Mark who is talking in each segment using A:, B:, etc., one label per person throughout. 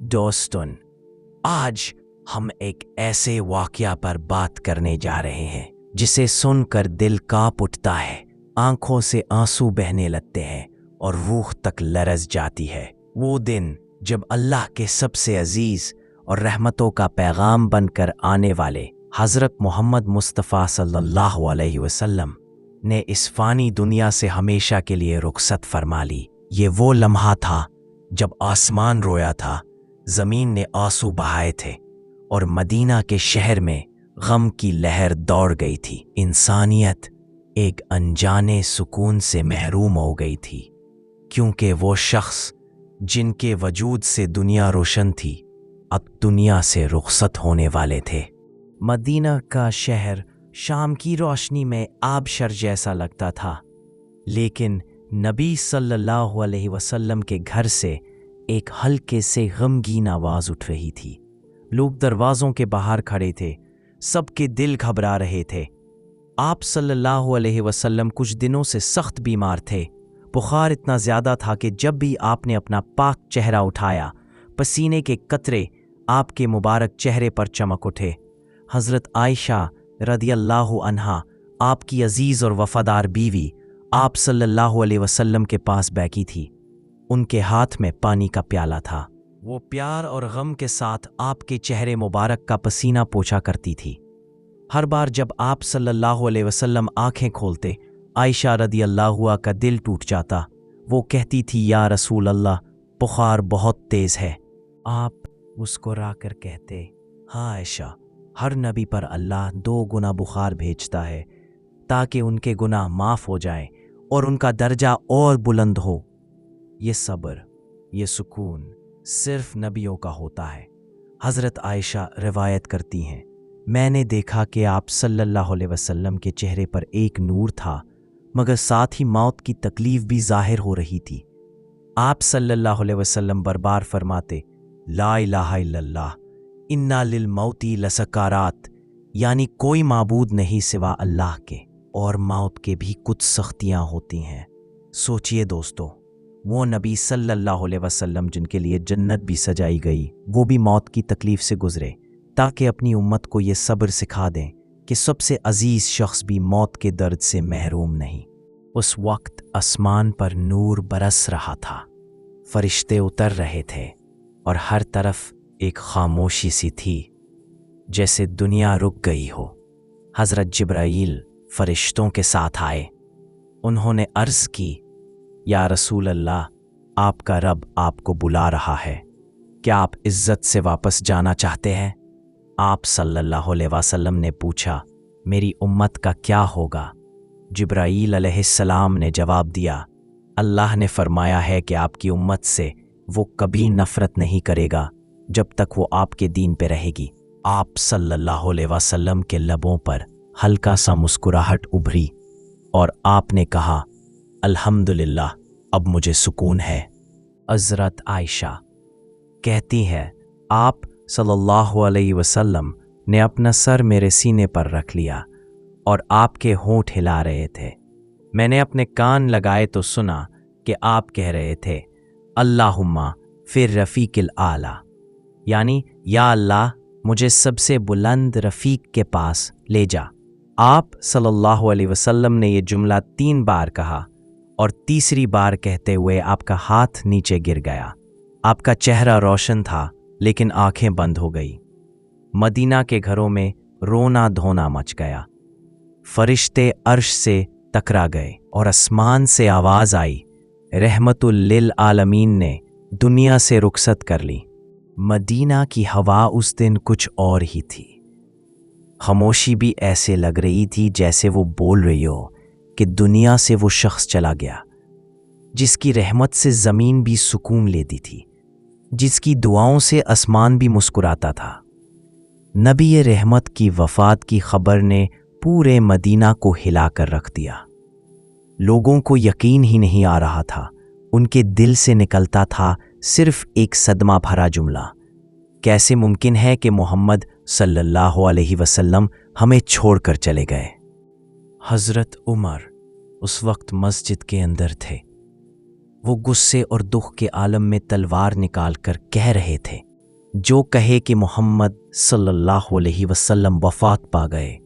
A: दोस्तों, आज हम एक ऐसे वाकया पर बात करने जा रहे हैं जिसे सुनकर दिल कांप उठता है, आंखों से आंसू बहने लगते हैं और रूह तक लरज जाती है। वो दिन जब अल्लाह के सबसे अजीज और रहमतों का पैगाम बनकर आने वाले हज़रत मोहम्मद मुस्तफ़ा सल्लल्लाहु अलैहि वसल्लम ने इस फ़ानी दुनिया से हमेशा के लिए रुखसत फरमा ली। ये वो लम्हा था जब आसमान रोया था, ज़मीन ने आंसू बहाए थे और मदीना के शहर में गम की लहर दौड़ गई थी। इंसानियत एक अनजाने सुकून से महरूम हो गई थी, क्योंकि वो शख्स जिनके वजूद से दुनिया रोशन थी अब दुनिया से रुखसत होने वाले थे। मदीना का शहर शाम की रोशनी में आबशर जैसा लगता था, लेकिन नबी सल्लल्लाहु अलैहि वसल्लम के घर से एक हल्के से गमगीन आवाज़ उठ रही थी। लोग दरवाज़ों के बाहर खड़े थे, सबके दिल घबरा रहे थे। आप सल्लल्लाहु अलैहि वसल्लम कुछ दिनों से सख्त बीमार थे। बुखार इतना ज़्यादा था कि जब भी आपने अपना पाक चेहरा उठाया, पसीने के कतरे आपके मुबारक चेहरे पर चमक उठे। हज़रत आयशा रदियल्लाहु अन्हा, आपकी अजीज़ और वफ़ादार बीवी, आप सल्लल्लाहु अलैहि वसल्लम के पास बैठी थी। उनके हाथ में पानी का प्याला था। वो प्यार और गम के साथ आपके चेहरे मुबारक का पसीना पोंछा करती थी। हर बार जब आप सल्लल्लाहु अलैहि वसल्लम आंखें खोलते, आयशा रदियल्लाहु अन्हा का दिल टूट जाता। वो कहती थी, या रसूल अल्लाह, बुखार बहुत तेज़ है। आप मुस्कुरा कर कहते, हाँ आयशा, हर नबी पर अल्लाह 2 गुना बुखार भेजता है ताकि उनके गुनाह माफ़ हो जाएं और उनका दर्जा और बुलंद हो। ये सब्र, ये सुकून सिर्फ नबियों का होता है। हज़रत आयशा रिवायत करती हैं, मैंने देखा कि आप सल्लल्लाहु अलैहि वसल्लम के चेहरे पर एक नूर था, मगर साथ ही मौत की तकलीफ भी जाहिर हो रही थी। आप सल्लल्लाहु अलैहि वसल्लम बार-बार फरमाते, ला इलाहा इल्लल्लाह, इन्ना लिल मौती लसकारात, यानी कोई माबूद नहीं सिवा अल्लाह के, और मौत के भी कुछ सख्तियाँ होती हैं। सोचिए दोस्तों, वो नबी सल्लल्लाहु अलैहि वसल्लम जिनके लिए जन्नत भी सजाई गई, वो भी मौत की तकलीफ से गुजरे ताकि अपनी उम्मत को ये सब्र सिखा दें कि सबसे अजीज शख्स भी मौत के दर्द से महरूम नहीं। उस वक्त आसमान पर नूर बरस रहा था, फरिश्ते उतर रहे थे और हर तरफ एक खामोशी सी थी, जैसे दुनिया रुक गई हो। हज़रत जिब्राईल फरिश्तों के साथ आए। उन्होंने अर्ज़ की, या रसूल अल्लाह, आपका रब आपको बुला रहा है, क्या आप इज़्ज़त से वापस जाना चाहते हैं? आप सल्लल्लाहु अलैहि वसल्लम ने पूछा, मेरी उम्मत का क्या होगा? जिब्राईल अलैहिस्सलाम ने जवाब दिया, अल्लाह ने फरमाया है कि आपकी उम्मत से वो कभी नफ़रत नहीं करेगा जब तक वो आपके दीन पे रहेगी। आप सल्लल्लाहु अलैहि वसल्लम के लबों पर हल्का सा मुस्कुराहट उभरी और आपने कहा, अल्हम्दुलिल्लाह, अब मुझे सुकून है। हज़रत आयशा कहती है, आप सल्लल्लाहु अलैहि वसल्लम ने अपना सर मेरे सीने पर रख लिया और आपके होंठ हिला रहे थे। मैंने अपने कान लगाए तो सुना कि आप कह रहे थे, अल्लाहुम्मा फिर रफ़ीक़िल आला, यानी या अल्लाह, मुझे सबसे बुलंद रफ़ीक के पास ले जा। आप सल्लल्लाहु अलैहि वसल्लम ने ये जुमला 3 बार कहा और तीसरी बार कहते हुए आपका हाथ नीचे गिर गया। आपका चेहरा रोशन था, लेकिन आंखें बंद हो गई। मदीना के घरों में रोना धोना मच गया। फरिश्ते अर्श से टकरा गए और आसमान से आवाज़ आई, रहमतुल लिल आलमीन ने दुनिया से रुखसत कर ली। मदीना की हवा उस दिन कुछ और ही थी। खामोशी भी ऐसे लग रही थी जैसे वो बोल रही हो कि दुनिया से वो शख्स चला गया जिसकी रहमत से ज़मीन भी सुकून लेती थी, जिसकी दुआओं से आसमान भी मुस्कुराता था। नबी रहमत की वफ़ात की खबर ने पूरे मदीना को हिला कर रख दिया। लोगों को यकीन ही नहीं आ रहा था। उनके दिल से निकलता था सिर्फ एक सदमा भरा जुमला, कैसे मुमकिन है कि मोहम्मद सल्लल्लाहु अलैहि वसल्लम हमें छोड़कर चले गए। हज़रत उमर उस वक्त मस्जिद के अंदर थे। वो गुस्से और दुख के आलम में तलवार निकाल कर कह रहे थे, जो कहे कि मोहम्मद सल्लल्लाहु अलैहि वसल्लम वफात पा गए,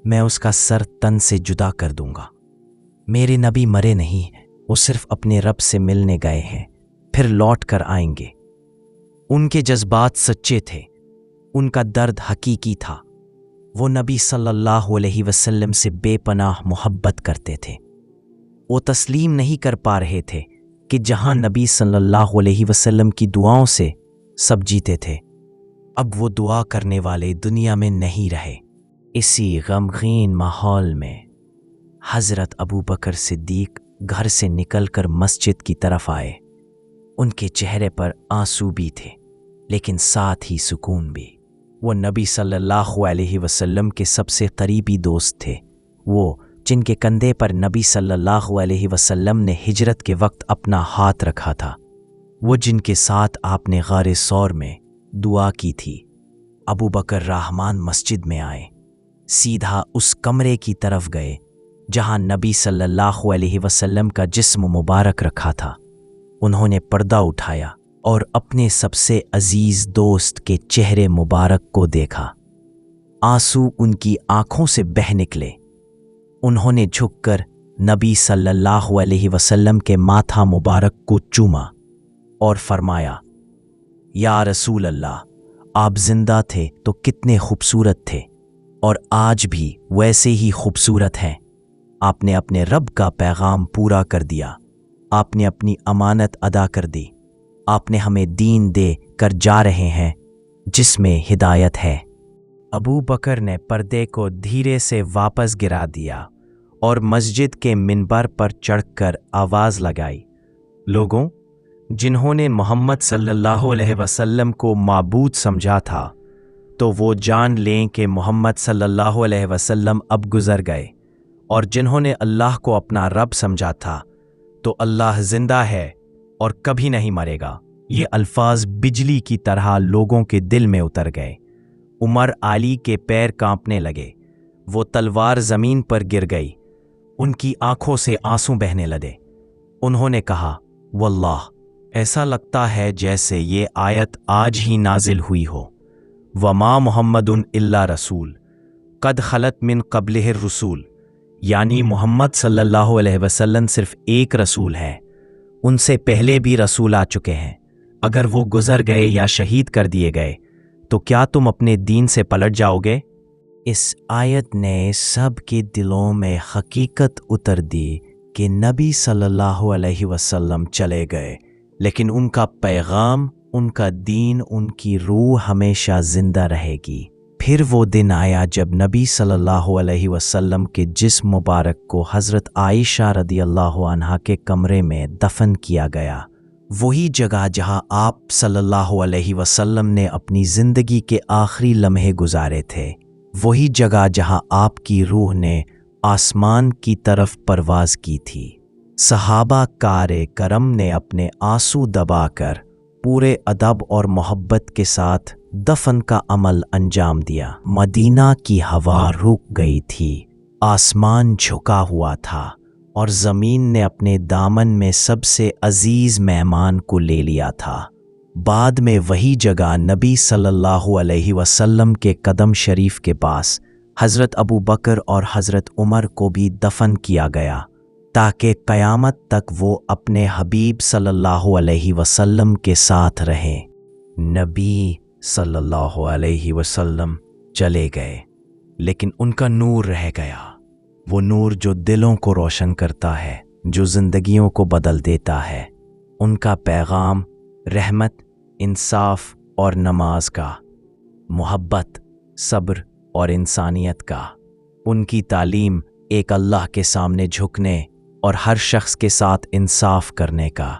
A: मैं उसका सर तन से जुदा कर दूंगा। मेरे नबी मरे नहीं, वो सिर्फ अपने रब से मिलने गए हैं, फिर लौट कर आएंगे। उनके जज्बात सच्चे थे, उनका दर्द हकीकी था। वो नबी सल्लल्लाहु अलैहि वसल्लम से बेपनाह मोहब्बत करते थे। वो तस्लीम नहीं कर पा रहे थे कि जहां नबी सल्लल्लाहु अलैहि वसल्लम की दुआओं से सब जीते थे, अब वो दुआ करने वाले दुनिया में नहीं रहे। इसी गमगीन माहौल में हज़रत अबू बकर सिद्दीक घर से निकलकर मस्जिद की तरफ आए। उनके चेहरे पर आंसू भी थे, लेकिन साथ ही सुकून भी। वो नबी सल्लल्लाहु अलैहि वसल्लम के सबसे करीबी दोस्त थे, वो जिनके कंधे पर नबी सल्लल्लाहु अलैहि वसल्लम ने हिजरत के वक्त अपना हाथ रखा था, वो जिनके साथ आपने गारे सौर में दुआ की थी। अबू बकर रहमान मस्जिद में आए, सीधा उस कमरे की तरफ गए जहां नबी सल्लल्लाहु अलैहि वसल्लम का जिस्म मुबारक रखा था। उन्होंने पर्दा उठाया और अपने सबसे अजीज दोस्त के चेहरे मुबारक को देखा। आंसू उनकी आंखों से बह निकले। उन्होंने झुककर नबी सल्लल्लाहु अलैहि वसल्लम के माथा मुबारक को चूमा और फरमाया, या रसूल अल्लाह, आप जिंदा थे तो कितने खूबसूरत थे और आज भी वैसे ही खूबसूरत हैं। आपने अपने रब का पैगाम पूरा कर दिया, आपने अपनी अमानत अदा कर दी, आपने हमें दीन दे कर जा रहे हैं जिसमें हिदायत है। अबू बकर ने पर्दे को धीरे से वापस गिरा दिया और मस्जिद के मिंबर पर चढ़कर आवाज़ लगाई, लोगों, जिन्होंने मोहम्मद सल्लल्लाहु अलैहि वसल्लम को माबूद समझा था, तो वो जान लें कि मोहम्मद सल्लल्लाहु अलैहि वसल्लम अब गुजर गए, और जिन्होंने अल्लाह को अपना रब समझा था, तो अल्लाह जिंदा है और कभी नहीं मरेगा। ये अल्फाज बिजली की तरह लोगों के दिल में उतर गए। उमर आली के पैर कांपने लगे, वो तलवार जमीन पर गिर गई, उनकी आंखों से आंसू बहने लगे। उन्होंने कहा, वल्लाह, ऐसा लगता है जैसे ये आयत आज ही नाजिल हुई हो। वमा मुहम्मदुन इल्ला रसूल कद खलत मिन क़ब्लिहिर रसूल, यानी मोहम्मद सल्लल्लाहु अलैहि वसल्लम सिर्फ एक रसूल है, उनसे पहले भी रसूल आ चुके हैं। अगर वो गुजर गए या शहीद कर दिए गए तो क्या तुम अपने दीन से पलट जाओगे? इस आयत ने सब के दिलों में हकीकत उतर दी कि नबी सल्लल्लाहु अलैहि वसल्लम चले गए, लेकिन उनका पैगाम, उनका दीन, उनकी रूह हमेशा जिंदा रहेगी। फिर वो दिन आया जब नबी सल्लल्लाहु अलैहि वसल्लम के जिस्म मुबारक को हज़रत आयशा रदियल्लाहु अन्हा के कमरे में दफन किया गया। वही जगह जहां आप सल्लल्लाहु अलैहि वसल्लम ने अपनी ज़िंदगी के आखिरी लम्हे गुजारे थे। वही जगह जहां आपकी रूह ने आसमान की तरफ परवाज़ की थी। सहाबा कारे करम ने अपने आंसू दबाकर पूरे अदब और मोहब्बत के साथ दफन का अमल अंजाम दिया। मदीना की हवा रुक गई थी, आसमान झुका हुआ था और ज़मीन ने अपने दामन में सबसे अजीज मेहमान को ले लिया था। बाद में वही जगह नबी सल्लल्लाहु अलैहि वसल्लम के कदम शरीफ के पास हज़रत अबू बकर और हज़रत उमर को भी दफन किया गया, ताकि क़यामत तक वो अपने हबीब सल्लल्लाहु अलैहि वसल्लम के साथ रहे। नबी सल्लल्लाहु अलैहि वसल्लम चले गए, लेकिन उनका नूर रह गया। वो नूर जो दिलों को रोशन करता है, जो जिंदगियों को बदल देता है। उनका पैगाम रहमत, इंसाफ और नमाज का, मोहब्बत, सब्र और इंसानियत का। उनकी तालीम एक अल्लाह के सामने झुकने और हर शख्स के साथ इंसाफ करने का।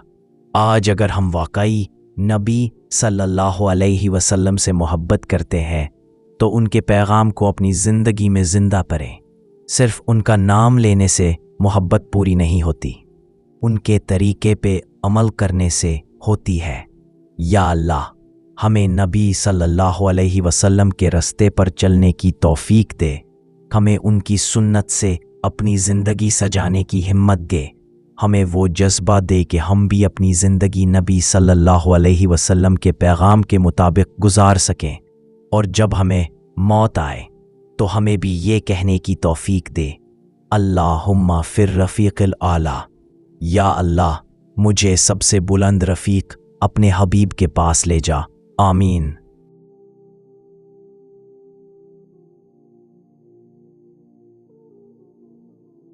A: आज अगर हम वाकई नबी सल्लल्लाहु अलैहि वसल्लम से मोहब्बत करते हैं तो उनके पैगाम को अपनी ज़िंदगी में ज़िंदा करें। सिर्फ उनका नाम लेने से मोहब्बत पूरी नहीं होती, उनके तरीके पे अमल करने से होती है। या अल्लाह, हमें नबी सल्लल्लाहु अलैहि वसल्लम के रास्ते पर चलने की तौफीक दे। हमें उनकी सुन्नत से अपनी ज़िंदगी सजाने की हिम्मत दे। ہمیں وہ جذبہ دے کہ ہم بھی اپنی زندگی نبی صلی اللہ علیہ وسلم کے پیغام کے مطابق گزار سکیں، اور جب ہمیں موت آئے تو ہمیں بھی یہ کہنے کی توفیق دے، اللہم فی الرفیق الاعلی، یا اللہ مجھے سب سے بلند رفیق اپنے حبیب کے پاس لے جا، آمین۔